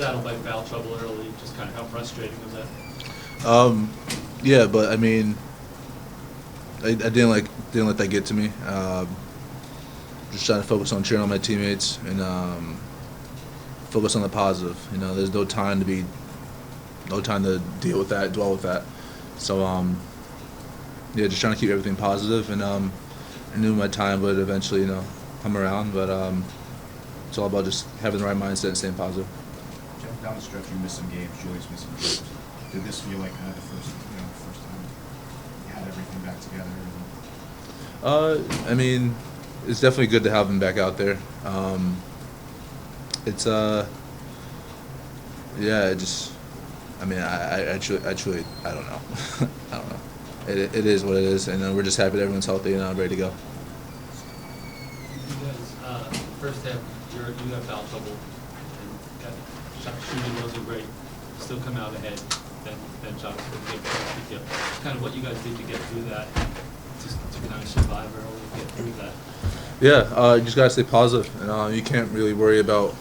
saddled by foul trouble early. Just kind of how frustrating was that? Yeah, but I mean, I didn't let that get to me. Just trying to focus on cheering on my teammates and focus on the positive. You know, there's no time to deal with that, dwell with that. So yeah, just trying to keep everything positive, and I knew my time would eventually, come around. But it's all about just having the right mindset and staying positive. Jeff, down the stretch, you missed some games. Julius missed some games. Did this feel like kind of the first time you had everything back together? I mean, it's definitely good to have him back out there. It's yeah, I truly I don't know. I don't know. It is what it is, and we're just happy that everyone's healthy and ready to go. You guys, first half, you have foul trouble, and shot shooting wasn't great. Still come out ahead, then shot was a big deal. Kind of what you guys did to get through that, just to kind of survive early, get through that. Yeah, you just gotta stay positive, and you can't really worry about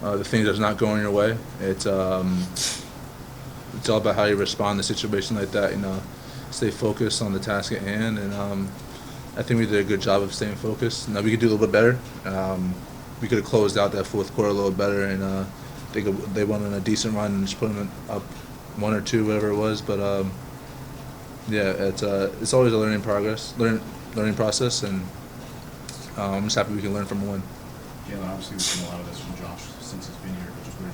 the things that's not going your way. It's all about how you respond to a situation like that. Stay focused on the task at hand, and I think we did a good job of staying focused. Now we could do a little bit better. We could have closed out that fourth quarter a little better, and they went on a decent run and just put them up 1 or 2, whatever it was. But yeah, it's always a learning process, and I'm just happy we can learn from a win. Jalen, obviously we've seen a lot of this from Josh since he's been here, but just what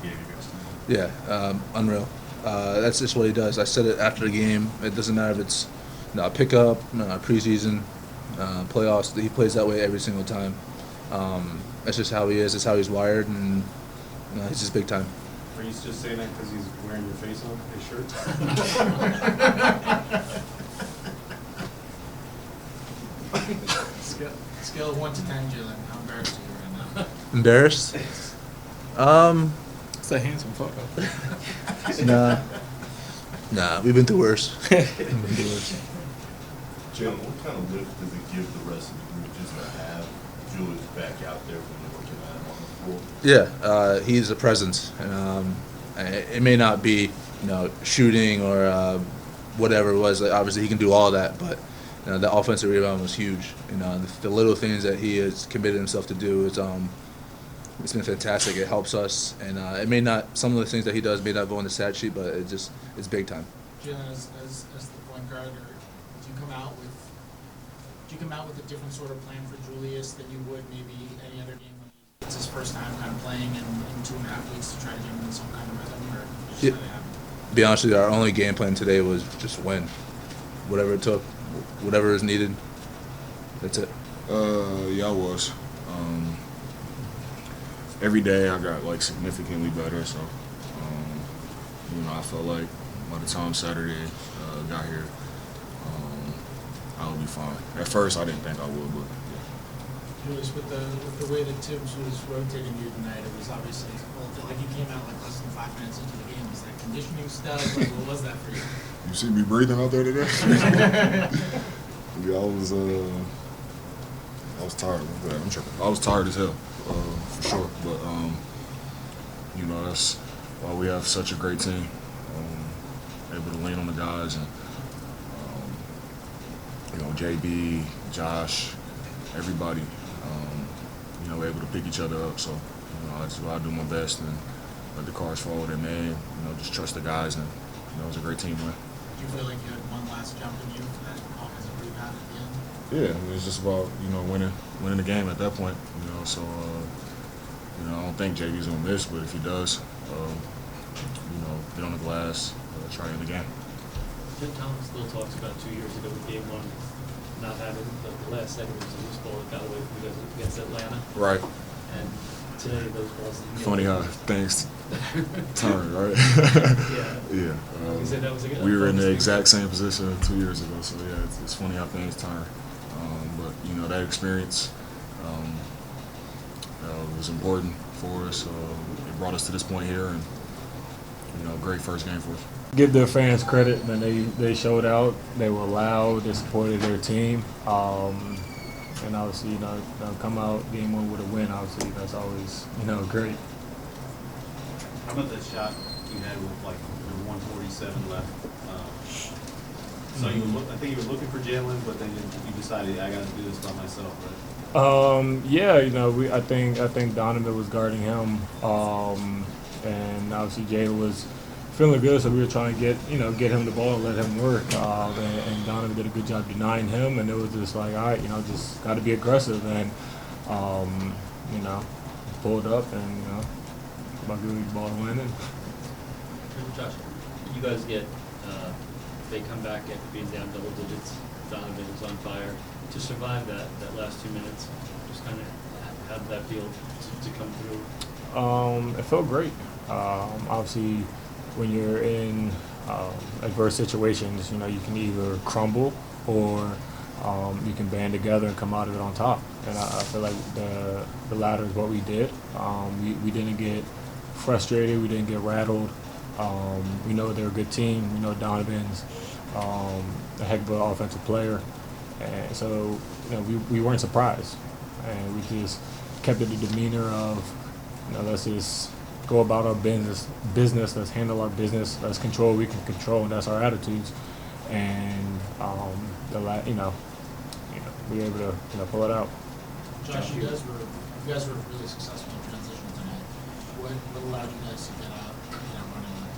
he gave you guys tonight? Yeah, unreal. That's just what he does. I said it after the game. It doesn't matter if it's pickup, preseason, playoffs. He plays that way every single time. That's just how he is. That's how he's wired, and he's just big time. Are you just saying that because he's wearing your face on his shirt? Scale of 1 to 10, Jalen. How embarrassed are you right now? Embarrassed? It's a handsome photo. Nah, we've been through worse. Jalen, what kind of lift does it give the rest of the group just to have Julius back out there when they're looking at him on the floor? Yeah, he's a presence, and it may not be shooting or whatever it was. Like, obviously, he can do all that, but the offensive rebound was huge. The little things that he has committed himself to do is it's been fantastic. It helps us, and it may not. Some of the things that he does may not go on the stat sheet, but it's big time. Jalen, as the point guard, do you come out with a different sort of plan for Julius than you would maybe any other game when it's his first time kind of playing in 2.5 weeks to try to give him some kind of rhythm, or just let it happen? To be honest with you, our only game plan today was just win, whatever it took, whatever is needed. That's it. Yeah, I was. Every day I got significantly better, so I felt like by the time Saturday got here, I would be fine. At first, I didn't think I would, but yeah. Julius, with the way that Tibbs was rotating you tonight, it was obviously like you came out less than 5 minutes into the game. Was that conditioning stuff? What was that for you? You see me breathing out there today? Yeah, I was tired. I'm tripping. I was tired as hell, for sure. But that's why we have such a great team. Able to lean on the guys, and JB, Josh, everybody, able to pick each other up. So that's why I do my best and let the cards fall where they may. Just trust the guys, and it was a great team win. Do you feel like you had one last jump in you for that offensive rebound at the end? Yeah, it's just about winning the game at that point. So I don't think JB's gonna miss, but if he does, get on the glass, try to end the game. Jim Thomas still talks about 2 years ago with Game 1 not having the last second of the loose ball that got away from you guys against Atlanta. Right. And today those balls. Funny how things turn, right? Yeah. Yeah. You said that was we were in the exact same position 2 years ago, so yeah, it's funny how things turn. But that experience was important for us. It brought us to this point here, and great first game for us. Give the fans credit, man. They showed out. They were loud. They supported their team. and obviously, come out game one with a win. Obviously, that's always, great. How about that shot you had with like the 147 left? So I think you were looking for Jalen, but then you decided I got to do this by myself, right? Yeah, I think Donovan was guarding him, and obviously Jalen was feeling good, so we were trying to get him the ball and let him work. And Donovan did a good job denying him, and it was just like, all right, just got to be aggressive, and pulled up and about to give the ball to win. Josh, you guys get they come back after being down double digits. Donovan is on fire. To survive that last 2 minutes, just kind of how did that feel to come through? It felt great. Obviously, when you're in adverse situations, you can either crumble or you can band together and come out of it on top. And I feel like the latter is what we did. We didn't get frustrated. We didn't get rattled. We know they're a good team. We know Donovan's a heck of an offensive player. And so, we weren't surprised. And we just kept it the demeanor of, let's just go about our business, let's handle our business, let's control what we can control, and that's our attitudes. And, we were able to pull it out. Josh, you guys were really successful in transition tonight. What allowed you guys to get out running like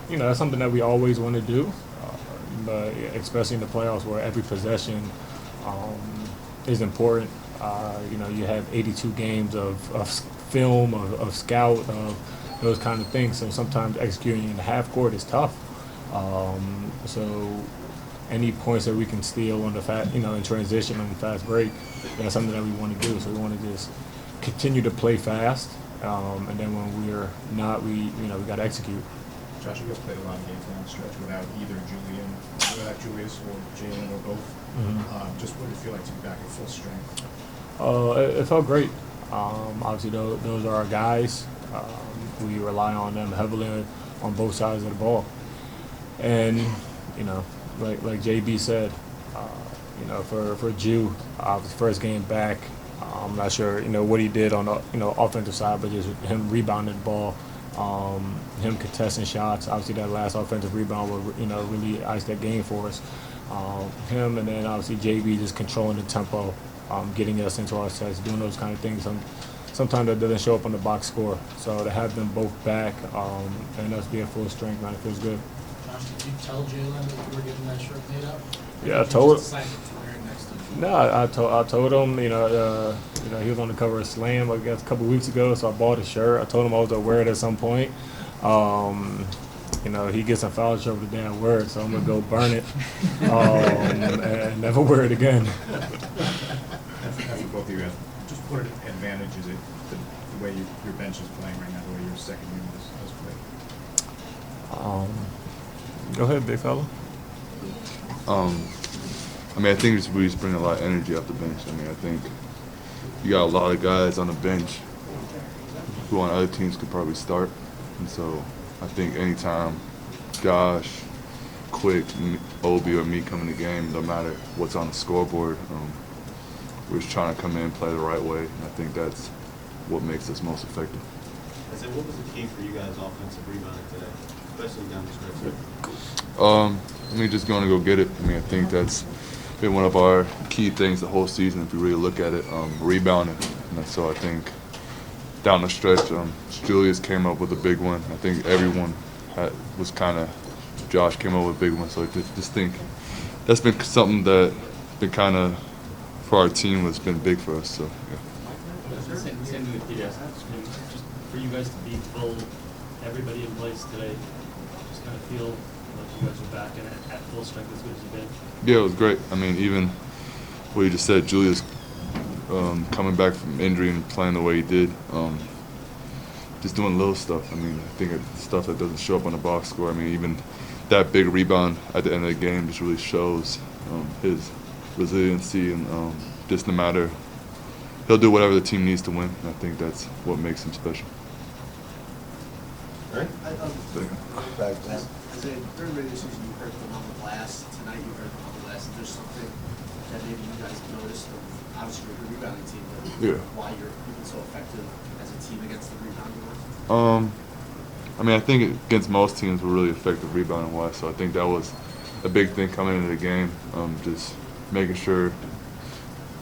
that? That's something that we always want to do, but especially in the playoffs where every possession is important. You have 82 games of film, of scout, of those kind of things. So sometimes executing in the half court is tough. So any points that we can steal on the in transition on the fast break, that's something that we want to do. So we want to just continue to play fast, and then when we're not, we got to execute. Josh, you guys played a lot of games down the stretch without Julius or Jalen or both. Mm-hmm. Just what did it feel like to be back at full strength? It felt great. Obviously, those are our guys. We rely on them heavily on both sides of the ball. And, like JB said, for Ju, his first game back, I'm not sure, what he did on the, offensive side, but just him rebounding the ball, him contesting shots. Obviously, that last offensive rebound would, really ice that game for us. Him and then obviously JB just controlling the tempo, getting us into our sets, doing those kind of things. Sometimes that doesn't show up on the box score. So to have them both back and us be at full strength, man, it feels good. Josh, did you tell Jalen that you were getting that shirt made up? Yeah, I told him. No, I told him. He was on the cover of Slam, I guess, a couple weeks ago. So I bought a shirt. I told him I was gonna wear it at some point. He gets some foul trouble the day I wear it, so I'm gonna go burn it and never wear it again. After both of you guys, just what advantage is it the way your bench is playing right now, the way your second unit has played? Go ahead, big fella. I think we just bring a lot of energy off the bench. I think you got a lot of guys on the bench who on other teams could probably start. And so I think anytime Josh, Quick, Obi, or me come in the game, no matter what's on the scoreboard, we're just trying to come in and play the right way. And I think that's what makes us most effective. I said, what was the key for you guys offensive rebounding today, especially down the stretch? Just going to go get it. I think that's been one of our key things the whole season, if you really look at it, rebounding. And so I think down the stretch, Julius came up with a big one. I think everyone was kind of, Josh came up with a big one. So I just think that's been something that been kind of, for our team, has been big for us. So, yeah. Same thing with PDS. Just for you guys to be full, everybody in place today, just kind of feel like you guys are back and at full strength as good as you've been. Yeah, it was great. even what you just said, Julius coming back from injury and playing the way he did, just doing little stuff. I think it's stuff that doesn't show up on the box score. even that big rebound at the end of the game just really shows his resiliency and just no matter, he'll do whatever the team needs to win. And I think that's what makes him special. All right. As a third regular season, you heard them on the glass. Tonight, you heard them on the glass. Is there something that maybe you guys noticed? Obviously, you're a rebounding team, but Yeah. why you're even so effective as a team against the rebounding line? I mean, I think against most teams we're really effective rebounding wise, so I think that was a big thing coming into the game. Just making sure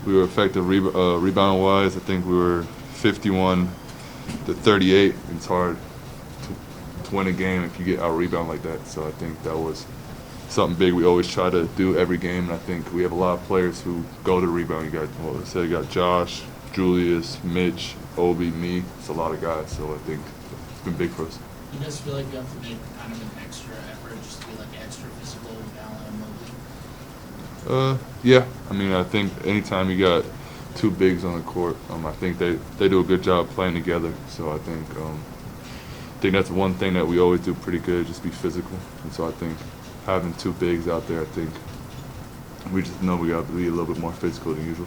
we were effective rebounding wise. I think we were 51 to 38. It's hard to win a game if you get out rebound like that. So I think that was something big we always try to do every game, and I think we have a lot of players who go to the rebound. You got Josh, Julius, Mitch, Obi, me. It's a lot of guys, so I think it's been big for us. You guys feel like you have to make kind of an extra effort just to be like extra physical with Allen and Mobley? Yeah. I mean, I think anytime you got two bigs on the court, I think they do a good job playing together. So I think that's one thing that we always do pretty good, just be physical. And so I think having two bigs out there, I think we just know we got to be a little bit more physical than usual.